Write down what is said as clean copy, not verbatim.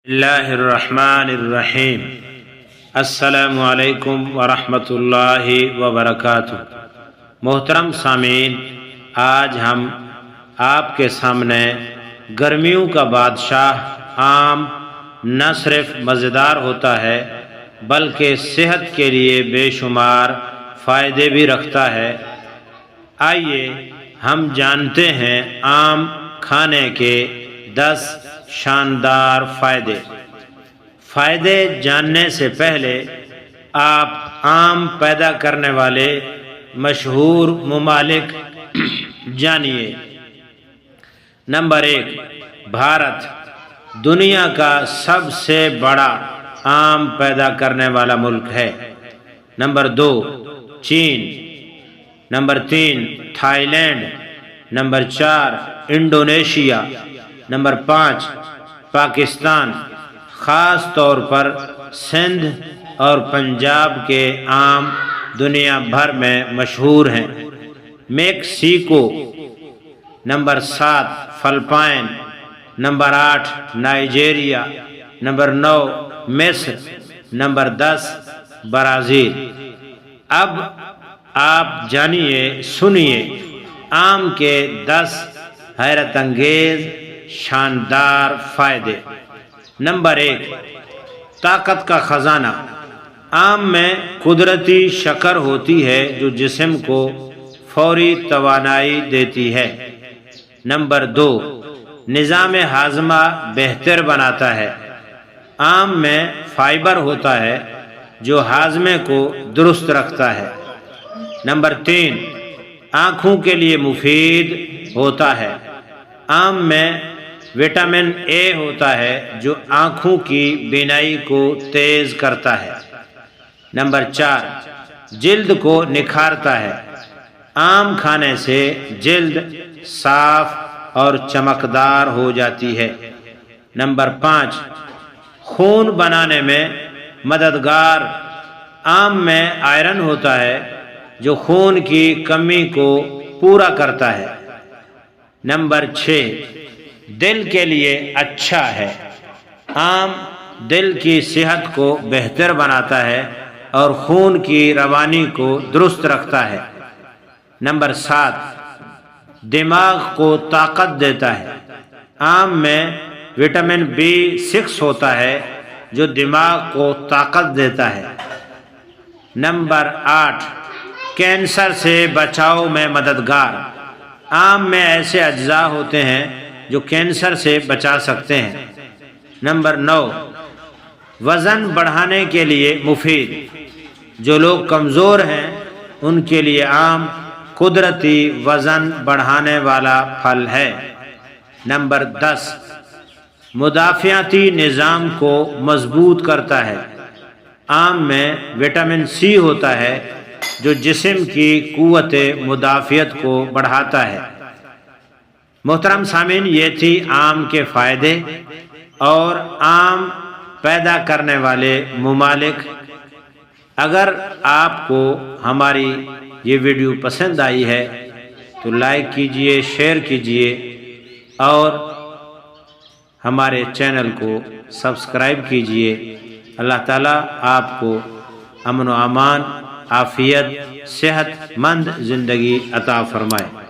اللہ الرحمن الرحیم۔ السلام علیکم ورحمۃ اللہ وبرکاتہ۔ محترم سامعین، آج ہم آپ کے سامنے گرمیوں کا بادشاہ آم نہ صرف مزیدار ہوتا ہے بلکہ صحت کے لیے بے شمار فائدے بھی رکھتا ہے۔ آئیے ہم جانتے ہیں آم کھانے کے 10 شاندار فائدے جاننے سے پہلے آپ آم پیدا کرنے والے مشہور ممالک جانیے۔ نمبر 1، بھارت دنیا کا سب سے بڑا آم پیدا کرنے والا ملک ہے۔ نمبر 2، چین۔ Number 3، Thailand. Number 4، Indonesia. Number 5، Pakistan. خاص طور پر سندھ اور پنجاب کے آم دنیا بھر میں مشہور ہیں۔ Mexico. Number 7، Philippines. Number 8، Nigeria. Number 9، مصر۔ Number 10، Brazil. اب آپ جانیے، سنیے آم کے 10 حیرت انگیز شاندار فائدے۔ نمبر 1، طاقت کا خزانہ۔ آم میں قدرتی شکر ہوتی ہے جو جسم کو فوری توانائی دیتی ہے۔ نمبر 2، نظام ہاضمہ بہتر بناتا ہے۔ آم میں فائبر ہوتا ہے جو ہاضمے کو درست رکھتا ہے۔ نمبر 3، آنکھوں کے لیے مفید ہوتا ہے۔ آم میں وٹامن اے ہوتا ہے جو آنکھوں کی بینائی کو تیز کرتا ہے۔ نمبر 4، جلد کو نکھارتا ہے۔ آم کھانے سے جلد صاف اور چمکدار ہو جاتی ہے۔ نمبر 5، خون بنانے میں مددگار۔ آم میں آئرن ہوتا ہے جو خون کی کمی کو پورا کرتا ہے۔ نمبر 6، دل کے لیے اچھا ہے۔ آم دل کی صحت کو بہتر بناتا ہے اور خون کی روانی کو درست رکھتا ہے۔ نمبر 7، دماغ کو طاقت دیتا ہے۔ آم میں وٹامن B6 ہوتا ہے جو دماغ کو طاقت دیتا ہے۔ نمبر 8، کینسر سے بچاؤ میں مددگار۔ آم میں ایسے اجزاء ہوتے ہیں جو کینسر سے بچا سکتے ہیں۔ نمبر 9، وزن بڑھانے کے لیے مفید۔ جو لوگ کمزور ہیں ان کے لیے آم قدرتی وزن بڑھانے والا پھل ہے۔ نمبر 10، مدافعتی نظام کو مضبوط کرتا ہے۔ آم میں وٹامن C ہوتا ہے جو جسم کی قوت مدافعت کو بڑھاتا ہے۔ محترم سامعین، یہ تھی آم کے فائدے اور آم پیدا کرنے والے ممالک۔ اگر آپ کو ہماری یہ ویڈیو پسند آئی ہے تو لائک کیجئے، شیئر کیجئے اور ہمارے چینل کو سبسکرائب کیجئے۔ اللہ تعالیٰ آپ کو امن و امان، عافیت، صحت مند زندگی عطا فرمائے۔